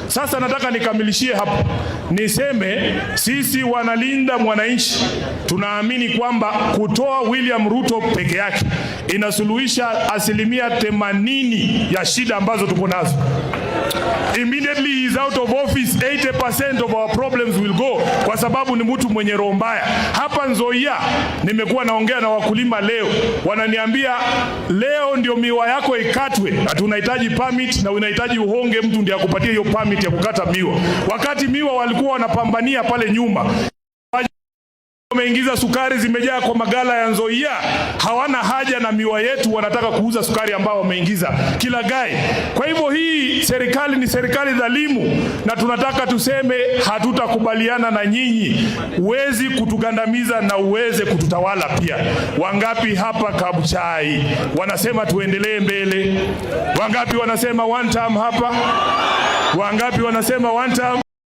Sasa nataka nikamilishie hapo, niseme sisi wanalinda mwananchi tunaamini kwamba kutoa William Ruto peke yake inasuluhisha 80% ya shida ambazo tuko nazo. Immediately he is out of office, 80% of our problems will go, kwa sababu ni mtu mwenye roho mbaya. Hapa Nzoia nimekuwa naongea na wakulima leo, wananiambia leo ndio miwa yako ikatwe, na tunahitaji permit na unahitaji uhonge mtu ndiye akupatie hiyo permit ya kukata miwa, wakati miwa walikuwa wanapambania pale nyuma. Wameingiza sukari zimejaa kwa magala ya Nzoia, hawana haja na miwa yetu, wanataka kuuza sukari ambao wameingiza kila gai. Kwa hivyo hii serikali ni serikali dhalimu, na tunataka tuseme hatutakubaliana na nyinyi. Uwezi kutugandamiza na uweze kututawala pia. Wangapi hapa Kabuchai wanasema tuendelee mbele? Wangapi wanasema one term hapa? Wangapi wanasema one term?